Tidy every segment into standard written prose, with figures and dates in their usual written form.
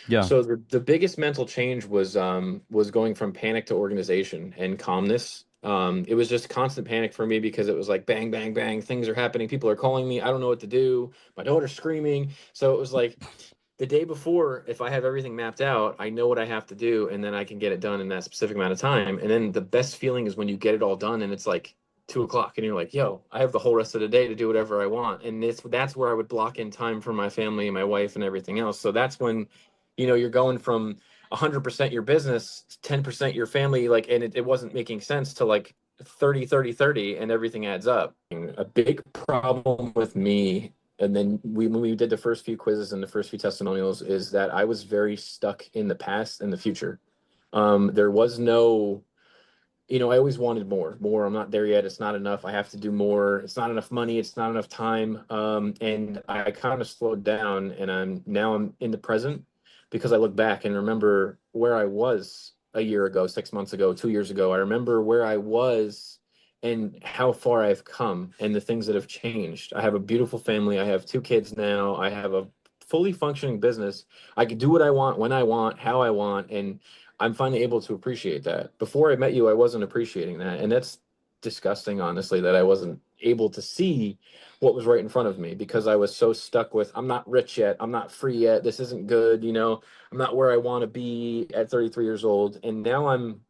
Yeah. So the biggest mental change was going from panic to organization and calmness. It was just constant panic for me because it was like bang, bang, bang, things are happening, people are calling me, I don't know what to do, my daughter's screaming. So it was like the day before, if I have everything mapped out, I know what I have to do, and then I can get it done in that specific amount of time. And then the best feeling is when you get it all done and it's like 2 o'clock and you're like, yo, I have the whole rest of the day to do whatever I want. And that's where I would block in time for my family and my wife and everything else. So that's when, you're going from 100% your business, 10% your family, like, and it wasn't making sense to like 30, 30, 30, and everything adds up. A big problem with me, and then when we did the first few quizzes and the first few testimonials, is that I was very stuck in the past and the future. There was no, I always wanted more. I'm not there yet. It's not enough. I have to do more. It's not enough money. It's not enough time. And I kind of slowed down, and I'm in the present because I look back and remember where I was a year ago, 6 months ago, 2 years ago. I remember where I was and how far I've come and the things that have changed. I have a beautiful family. I have two kids now. I have a fully functioning business. I can do what I want, when I want, how I want, and I'm finally able to appreciate that. Before I met you, I wasn't appreciating that. And that's disgusting, honestly, that I wasn't able to see what was right in front of me because I was so stuck with, I'm not rich yet. I'm not free yet. This isn't good. I'm not where I want to be at 33 years old. And now I'm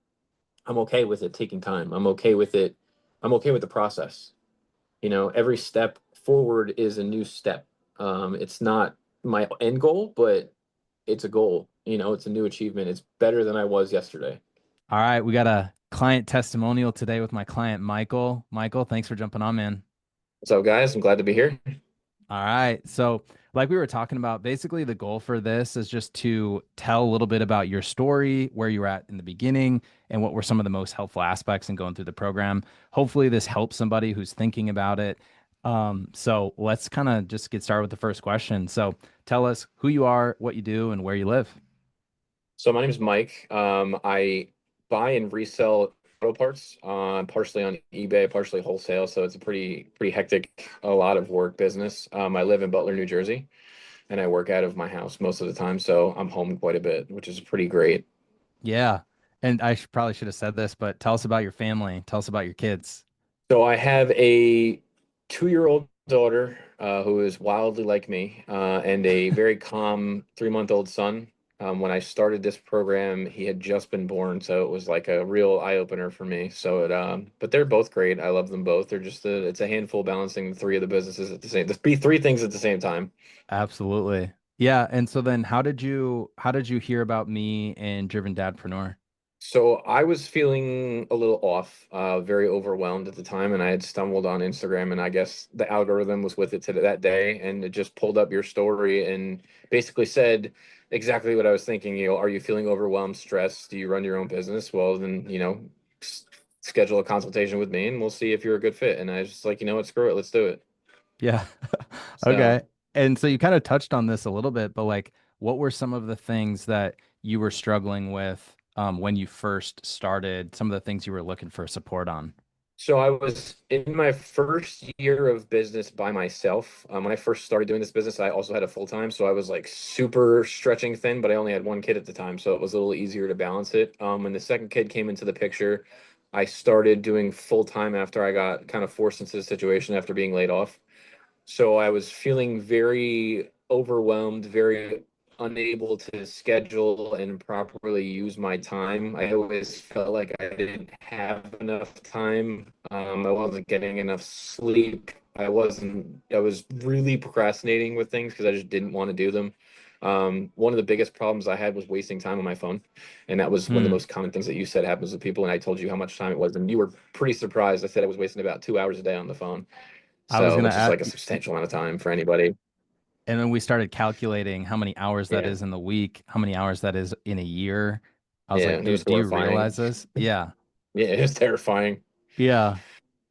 okay with it taking time. I'm okay with it. I'm okay with the process. Every step forward is a new step. It's not my end goal, but it's a goal. It's a new achievement. It's better than I was yesterday. All right. We got a client testimonial today with my client, Michael. Michael, thanks for jumping on, man. What's up, guys? I'm glad to be here. All right. So, like we were talking about, basically the goal for this is just to tell a little bit about your story, where you were at in the beginning, and what were some of the most helpful aspects in going through the program. Hopefully, this helps somebody who's thinking about it. So let's kind of just get started with the first question. So, tell us who you are, what you do, and where you live. So my name is Mike. I buy and resell auto parts, partially on eBay, partially wholesale. So it's a pretty hectic, a lot of work business. I live in Butler, New Jersey, and I work out of my house most of the time. So I'm home quite a bit, which is pretty great. Yeah. And probably should have said this, but tell us about your family. Tell us about your kids. So I have a 2-year-old daughter who is wildly like me, and a very calm 3-month-old son. When I started this program, he had just been born, so it was like a real eye opener for me. But they're both great. I love them both. It's a handful balancing the three of the businesses at the same, the three things at the same time. Absolutely. Yeah. And so then how did you hear about me and Driven Dadpreneur? So I was feeling a little off, very overwhelmed at the time, and I had stumbled on Instagram, and I guess the algorithm was with it to that day, and it just pulled up your story and basically said exactly what I was thinking. Are you feeling overwhelmed, stressed? Do you run your own business? Well, then, schedule a consultation with me, and we'll see if you're a good fit. And I was just like, what, screw it, let's do it. Yeah. So. Okay. And so you kind of touched on this a little bit, but like what were some of the things that you were struggling with when you first started, some of the things you were looking for support on? So I was in my first year of business by myself. When I first started doing this business, I also had a full time, so I was like super stretching thin, but I only had one kid at the time, so it was a little easier to balance it. When the second kid came into the picture, I started doing full time after I got kind of forced into the situation after being laid off. So I was feeling very overwhelmed, very unable to schedule and properly use my time. I always felt like I didn't have enough time. I wasn't getting enough sleep. I was really procrastinating with things because I just didn't want to do them. One of the biggest problems I had was wasting time on my phone. And that was one of the Hmm. most common things that you said happens with people. And I told you how much time it was. And you were pretty surprised. I said I was wasting about 2 hours a day on the phone. I was So, gonna which is add, like a substantial amount of time for anybody. and then we started calculating how many hours that Yeah. is in the week, how many hours that is in a year. I was Yeah. like, It was dude, do you horrifying. realize this? Yeah. Yeah. It was terrifying. Yeah.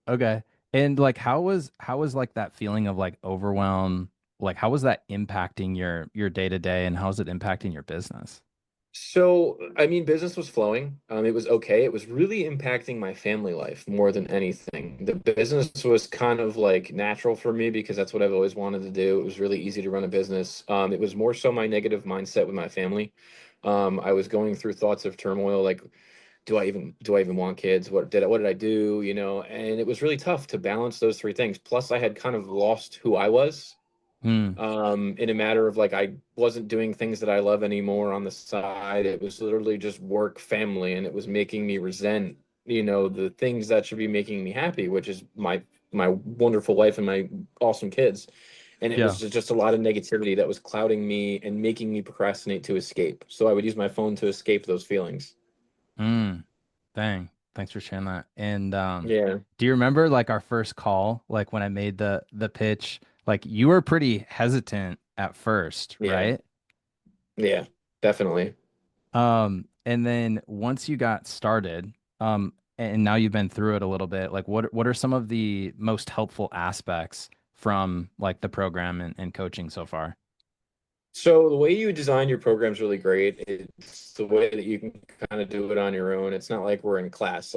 Okay. And like how was like that feeling of like overwhelm? Like how was that impacting your day to day and how is it impacting your business? So, I mean, business was flowing. It was okay. It was really impacting my family life more than anything. The business was kind of like natural for me because that's what I've always wanted to do. It was really easy to run a business. It was more so my negative mindset with my family. I was going through thoughts of turmoil, like, do I even want kids? What did I do? And it was really tough to balance those three things. Plus, I had kind of lost who I was Hmm. in a matter of like I wasn't doing things that I love anymore on the side. It was literally just work, family, and it was making me resent, the things that should be making me happy, which is my wonderful wife and my awesome kids. And it Yeah. was just a lot of negativity that was clouding me and making me procrastinate to escape. So I would use my phone to escape those feelings. Mm. Dang. Thanks for sharing that. And Yeah, do you remember like our first call, like when I made the pitch? Like you were pretty hesitant at first, yeah, right? yeah, definitely. And then once you got started, and now you've been through it a little bit, like what are some of the most helpful aspects from like the program and coaching so far? So the way you design your program is really great. It's the way that you can kind of do it on your own. It's not like we're in class.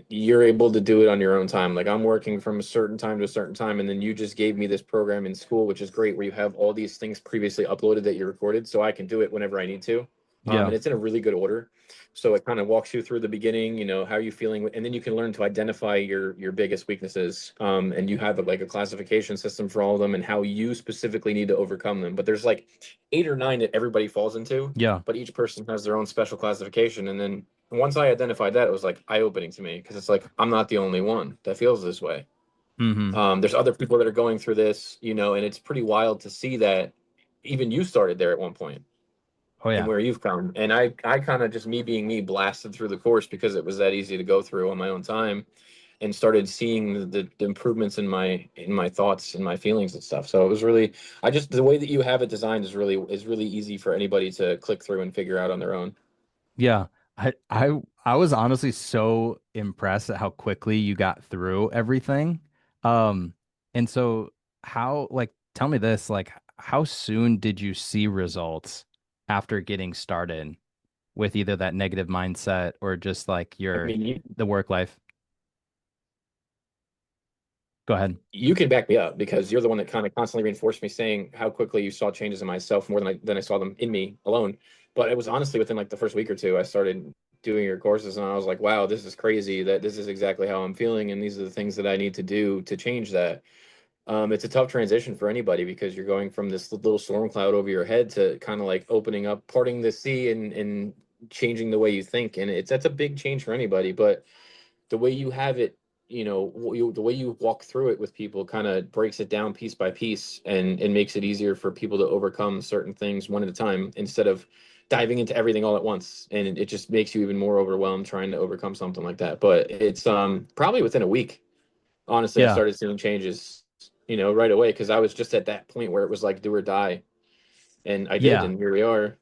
You're able to do it on your own time. Like I'm working from a certain time to a certain time, and then you just gave me this program in school, which is great, where you have all these things previously uploaded that you recorded, so I can do it whenever I need to. Yeah. And it's in a really good order. So it kind of walks you through the beginning, how are you feeling, and then you can learn to identify your biggest weaknesses. And you have like a classification system for all of them and how you specifically need to overcome them. But there's like eight or nine that everybody falls into, Yeah. but each person has their own special classification. And then once I identified that, it was like eye-opening to me because it's like I'm not the only one that feels this way. Mm-hmm. There's other people that are going through this, and it's pretty wild to see that even you started there at one point Oh and yeah. where you've come. And I kind of just me being me blasted through the course because it was that easy to go through on my own time and started seeing the improvements in my thoughts and my feelings and stuff. So it was really I just the way that you have it designed is really easy for anybody to click through and figure out on their own. Yeah. I was honestly so impressed at how quickly you got through everything. Um, and so how like tell me this, like how soon did you see results after getting started with either that negative mindset or just like I your mean, you the work life? Go ahead. you can back me up because you're the one that kind of constantly reinforced me saying how quickly you saw changes in myself more than I saw them in me alone. But it was honestly within like the first week or two I started doing your courses and I was like, wow, this is crazy that this is exactly how I'm feeling and these are the things that I need to do to change that. It's a tough transition for anybody because you're going from this little storm cloud over your head to kind of like opening up, parting the sea and changing the way you think. And that's a big change for anybody. But the way you have it, the way you walk through it with people kind of breaks it down piece by piece and makes it easier for people to overcome certain things one at a time instead of diving into everything all at once. And it just makes you even more overwhelmed trying to overcome something like that. But it's probably within a week, honestly, I Yeah. started seeing changes, right away because I was just at that point where it was like do or die. And I did, Yeah. and here we are.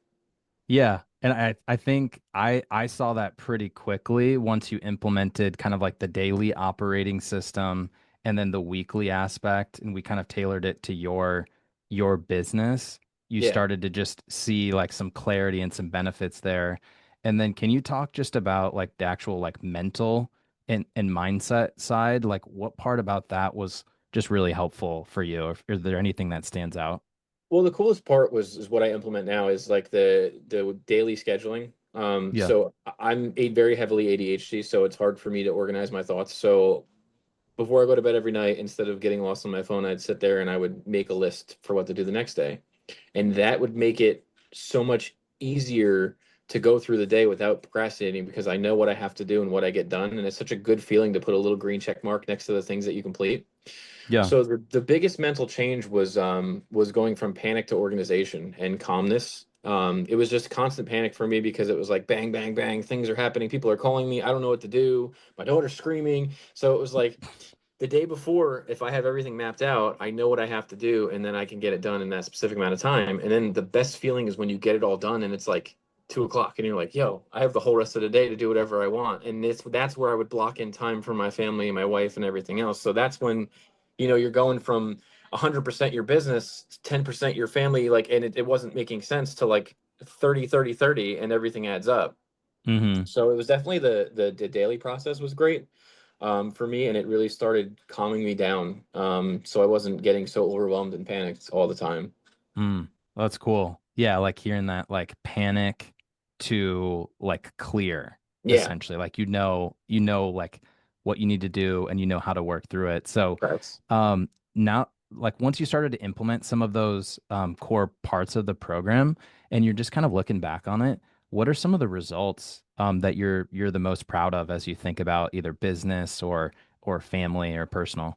Yeah, and I think I saw that pretty quickly once you implemented kind of like the daily operating system and then the weekly aspect, and we kind of tailored it to your business. You Yeah. started to just see like some clarity and some benefits there. And then can you talk just about like the actual like mental and mindset side? Like what part about that was just really helpful for you? Or is there anything that stands out? Well, the coolest part is what I implement now is like the daily scheduling. Yeah. So I'm very heavily ADHD, so it's hard for me to organize my thoughts. So before I go to bed every night, instead of getting lost on my phone, I'd sit there and I would make a list for what to do the next day. And that would make it so much easier to go through the day without procrastinating because I know what I have to do and what I get done. And it's such a good feeling to put a little green check mark next to the things that you complete. Yeah. So the biggest mental change was going from panic to organization and calmness. It was just constant panic for me because it was like bang, bang, bang, things are happening, people are calling me, I don't know what to do, my daughter's screaming. So it was like the day before, if I have everything mapped out, I know what I have to do, and then I can get it done in that specific amount of time. And then the best feeling is when you get it all done, and it's like 2 o'clock, and you're like, "Yo, I have the whole rest of the day to do whatever I want." And that's where I would block in time for my family and my wife and everything else. So that's when, you're going from 100% your business, 10% your family, like, and it wasn't making sense to like 30, 30, 30, and everything adds up. Mm-hmm. So it was definitely the daily process was great for me, and it really started calming me down. So I wasn't getting so overwhelmed and panicked all the time. Mm, that's cool. Yeah, like hearing that like panic to like clear, Yeah, essentially. Like you know like what you need to do and you know how to work through it. So that's now like once you started to implement some of those core parts of the program and you're just kind of looking back on it, what are some of the results that you're the most proud of as you think about either business or family or personal?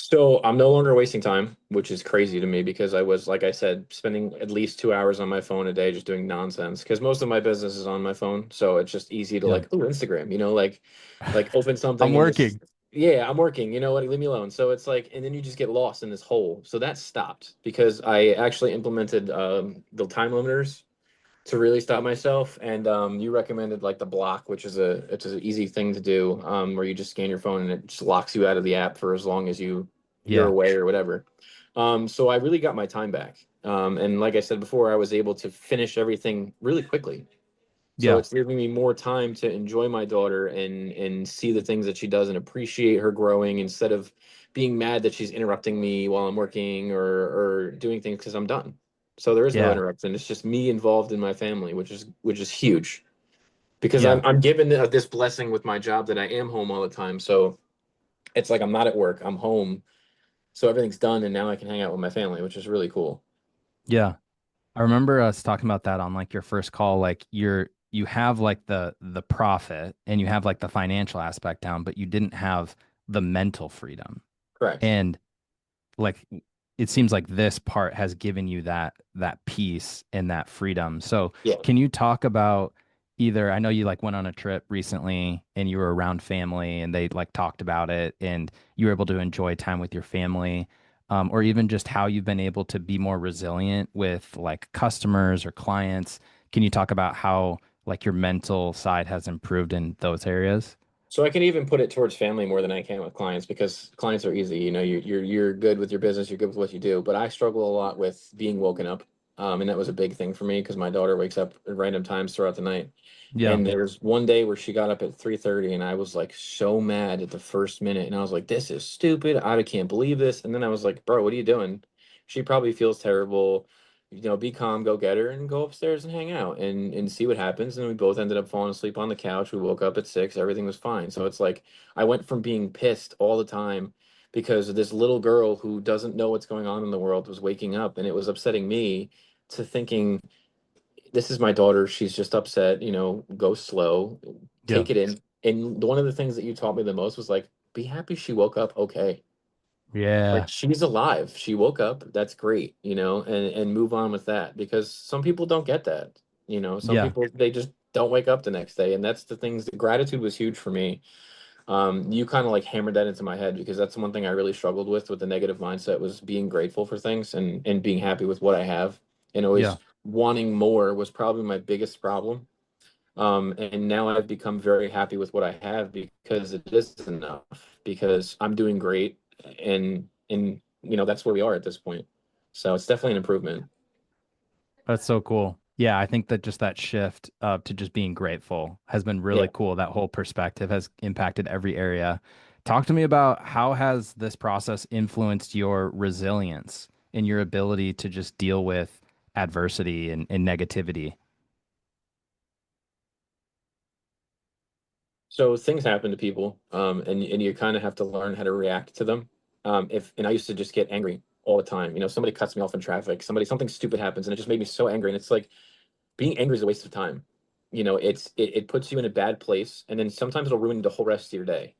so I'm no longer wasting time, which is crazy to me because I was, like I said, spending at least 2 hours on my phone a day just doing nonsense. Because most of my business is on my phone, so it's just easy to Yeah. like, oh, Instagram, like open I'm something and just, working. yeah, I'm working. You know what? Leave me alone. So it's like, and then you just get lost in this hole. So that stopped because I actually implemented the time limiters to really stop myself. And you recommended like the block, which is it's an easy thing to do, where you just scan your phone and it just locks you out of the app for as long as you're Yeah. away or whatever. So I really got my time back. And like I said before, I was able to finish everything really quickly. So Yeah. it's giving me more time to enjoy my daughter and see the things that she does and appreciate her growing instead of being mad that she's interrupting me while I'm working or doing things because I'm done. So there is no Yeah. interruption. It's just me involved in my family, which is huge because I'm Yeah. I'm given this blessing with my job that I am home all the time. So it's like I'm not at work. I'm home. So everything's done and now I can hang out with my family, which is really cool. Yeah. I remember us talking about that on like your first call. Like you have like the profit and you have like the financial aspect down, but you didn't have the mental freedom. Correct. And like it seems like this part has given you that peace and that freedom. So Yeah. can you talk about either I know you like went on a trip recently and you were around family and they like talked about it and you were able to enjoy time with your family, or even just how you've been able to be more resilient with like customers or clients. Can you talk about how like your mental side has improved in those areas? So I can even put it towards family more than I can with clients because clients are easy. You know, you're good with your business, you're good with what you do. But I struggle a lot with being woken up, and that was a big thing for me because my daughter wakes up at random times throughout the night. Yeah. And there was one day where she got up at 3:30, and I was like so mad at the first minute, and I was like, "This is stupid! I can't believe this!" And then I was like, "Bro, what are you doing?" She probably feels terrible. Be calm, go get her, and go upstairs and hang out and see what happens. And we both ended up falling asleep on the couch. We woke up at 6, everything was fine. So it's like I went from being pissed all the time because this little girl who doesn't know what's going on in the world was waking up and it was upsetting me to thinking, this is my daughter. She's just upset, go slow, Yeah. take it in. And one of the things that you taught me the most was like, be happy she woke up okay. Like Yeah. she's alive. She woke up. That's great, and move on with that because some people don't get that. Some Yeah. people they just don't wake up the next day, and that's the things. Gratitude was huge for me. You kind of like hammered that into my head because that's one thing I really struggled with the negative mindset was being grateful for things and being happy with what I have and Yeah. always wanting more was probably my biggest problem. And now I've become very happy with what I have because it is enough, because I'm doing great and that's where we are at this point. So it's definitely an improvement. That's so cool. Yeah, I think that just that shift to just being grateful has been Yeah. really cool. That whole perspective has impacted every area. Talk to me about how has this process influenced your resilience and your ability to just deal with adversity and negativity? So things happen to people, and you kind of have to learn how to react to them. If and I used to just get angry all the time. Somebody cuts me off in traffic, something stupid happens, and it just made me so angry. And it's like being angry is a waste of time. It puts you in a bad place, and then sometimes it'll ruin the whole rest of your day.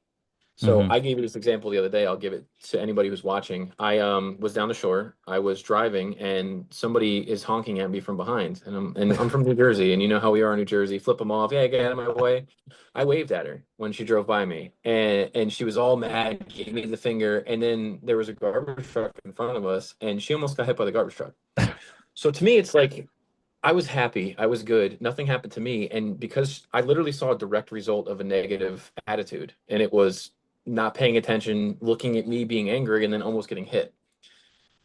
So Hmm. I gave you this example the other day. I'll give it to anybody who's watching. I was down the shore. I was driving, and somebody is honking at me from behind. And I'm from New Jersey, and you know how we are in New Jersey. Flip them off. Yeah, get out of my way. I waved at her when she drove by me, and she was all mad, gave me the finger, and then there was a garbage truck in front of us, and she almost got hit by the garbage truck. So to me, it's like I was happy. I was good. Nothing happened to me. And because I literally saw a direct result of a negative attitude, and it was not paying attention, looking at me being angry, and then almost getting hit.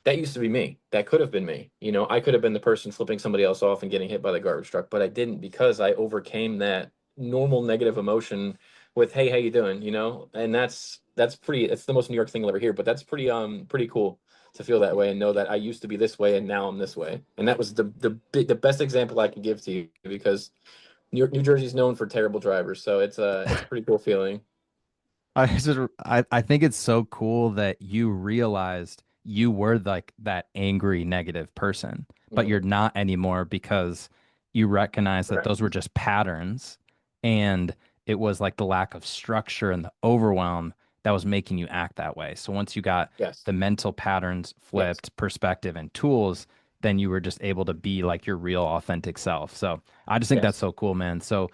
that used to be me. That could have been me. You know, I could have been the person flipping somebody else off and getting hit by the garbage truck, but I didn't because I overcame that normal negative emotion with, "Hey, how you doing?" You know, and that's pretty. It's the most New York thing you'll ever hear, but that's pretty cool to feel that way and know that I used to be this way and now I'm this way. And that was the best example I can give to you because New Jersey's known for terrible drivers, so it's a pretty cool feeling. I think it's so cool that you realized you were like that angry negative person, but you're Mhm. not anymore because you recognize that those were Correct. just patterns and it was like the lack of structure and the overwhelm that was making you act that way. So once you got Yes. the mental patterns Yes. flipped, perspective and tools, then you were just able to be like your real authentic self. So I just think that's Yes. so cool, man. So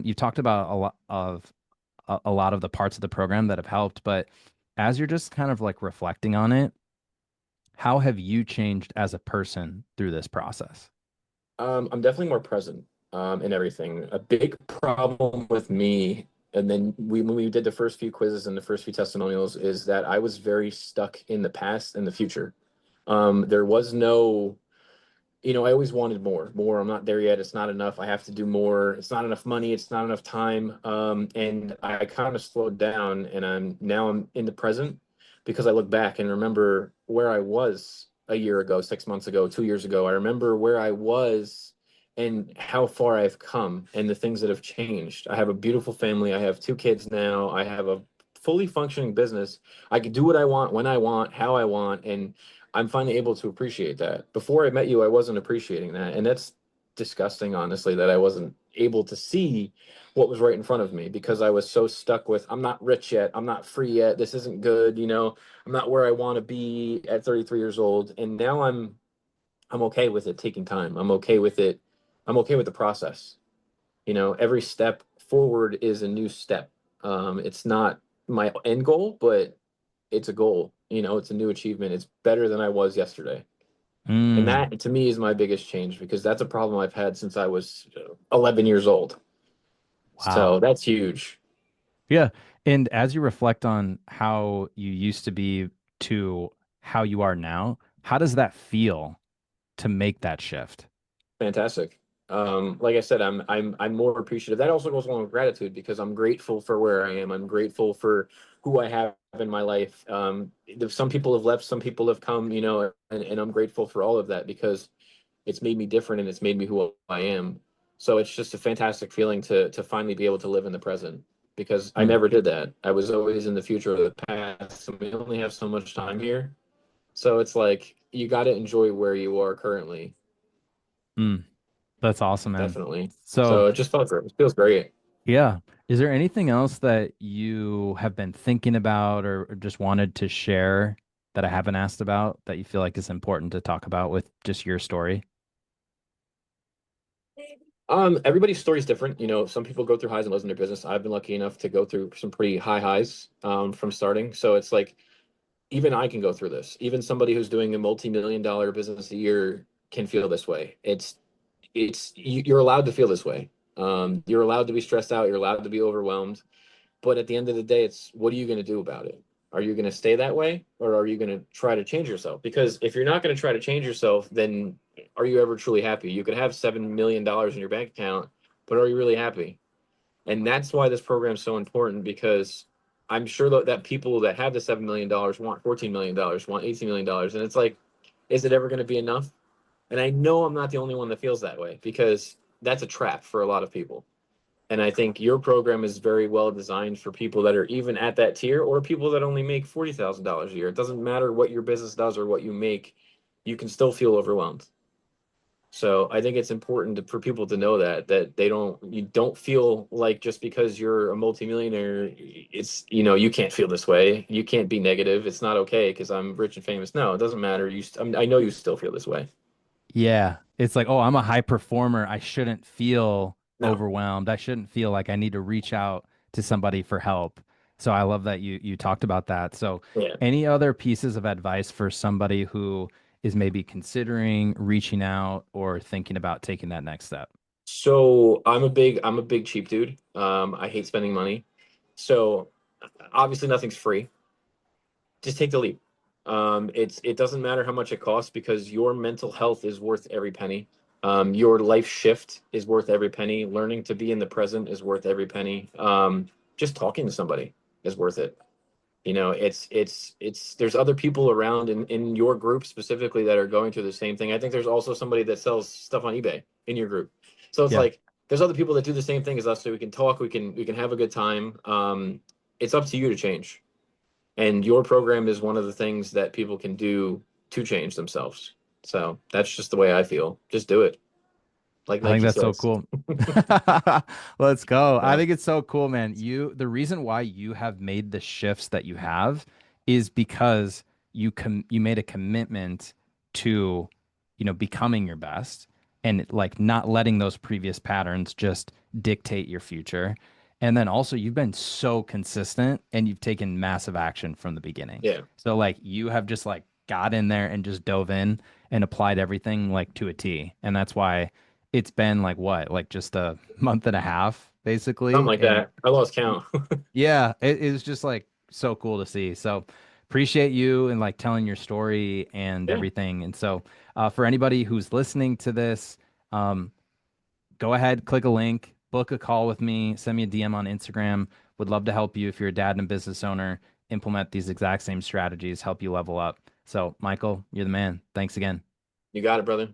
you've talked about a lot of the parts of the program that have helped. But as you're just kind of like reflecting on it, how have you changed as a person through this process? I'm definitely more present in everything. A big problem with me, and then when we did the first few quizzes and the first few testimonials, is that I was very stuck in the past and the future. There was no, you know, I always wanted more, more. I'm not there yet. It's not enough. I have to do more. It's not enough money. It's not enough time. And I kind of slowed down and I'm in the present because I look back and remember where I was a year ago, 6 months ago, 2 years ago. I remember where I was and how far I've come and the things that have changed. I have a beautiful family. I have two kids now. I have a fully functioning business. I can do what I want, when I want, how I want. And I'm finally able to appreciate that. Before I met you, I wasn't appreciating that. And that's disgusting, honestly, that I wasn't able to see what was right in front of me because I was so stuck with, I'm not rich yet. I'm not free yet. This isn't good. You know, I'm not where I want to be at 33 years old. And now I'm okay with it taking time. I'm okay with it. I'm okay with the process. You know, every step forward is a new step. It's not my end goal, but it's a goal. You know, it's a new achievement. It's better than I was yesterday. And Mm, that to me is my biggest change because that's a problem I've had since I was 11 years old. wow. So that's huge. Yeah. And as you reflect on how you used to be to how you are now, how does that feel to make that shift? Fantastic. Like I said, I'm more appreciative. That also goes along with gratitude because I'm grateful for where I am. I'm grateful for who I have in my life. Some people have left, some people have come, you know, and I'm grateful for all of that because it's made me different and it's made me who I am. So it's just a fantastic feeling to finally be able to live in the present because I Mm, never did that. I was always in the future or the past. And we only have so much time here. So it's like you got to enjoy where you are currently. mm, that's awesome, man. Definitely. So, So it just felt great. It feels great. yeah. Is there anything else that you have been thinking about or just wanted to share that I haven't asked about that you feel like is important to talk about with just your story? Everybody's story is different. You know, some people go through highs and lows in their business. I've been lucky enough to go through some pretty high highs from starting. So it's like even I can go through this. Even somebody who's doing a multi-million dollar business a year can feel this way. You're allowed to feel this way. You're allowed to be stressed out. You're allowed to be overwhelmed. But at the end of the day, it's what are you going to do about it? Are you going to stay that way or are you going to try to change yourself? Because if you're not going to try to change yourself, then are you ever truly happy? You could have $7 million in your bank account, but are you really happy? And that's why this program is so important because I'm sure that people that have the $7 million want $14 million, want $18 million. And it's like, is it ever going to be enough? And I know I'm not the only one that feels that way because that's a trap for a lot of people. And I think your program is very well designed for people that are even at that tier or people that only make $40,000 a year. It doesn't matter what your business does or what you make, you can still feel overwhelmed. So I think it's important for people to know that you don't feel like just because you're a multimillionaire, it's you can't feel this way. You can't be negative. It's not okay because I'm rich and famous. No, it doesn't matter. I know you still feel this way. Yeah. It's like, oh, I'm a high performer. I shouldn't feel No, overwhelmed. I shouldn't feel like I need to reach out to somebody for help. So I love that you talked about that. So yeah. any other pieces of advice for somebody who is maybe considering reaching out or thinking about taking that next step? So I'm a big cheap dude. I hate spending money. So obviously nothing's free. Just take the leap. It doesn't matter how much it costs because your mental health is worth every penny. Your life shift is worth every penny. Learning to be in the present is worth every penny. Just talking to somebody is worth it. You know, it's there's other people around in your group specifically that are going through the same thing. I think there's also somebody that sells stuff on eBay in your group. So it's Yeah. like there's other people that do the same thing as us, so we can talk, we can have a good time. It's up to you to change. And your program is one of the things that people can do to change themselves. So that's just the way I feel. Just do it. Like I think Nike that's so says. cool. Let's go. I Yeah. think it's so cool, man. The reason why you have made the shifts that you have is because you made a commitment to, becoming your best and like not letting those previous patterns just dictate your future. And then also you've been so consistent and you've taken massive action from the beginning. Yeah. So like you have just like got in there and just dove in and applied everything like to a T. And that's why it's been like what, like just a month and a half, Something basically. like And that. I lost count. yeah, it was just like so cool to see. So appreciate you and like telling your story and Yeah. everything. And so for anybody who's listening to this, um, go ahead, click a link, book a call with me, send me a DM on Instagram. Would love to help you if you're a dad and a business owner, implement these exact same strategies, help you level up. So, Michael, you're the man. Thanks again. You got it, brother.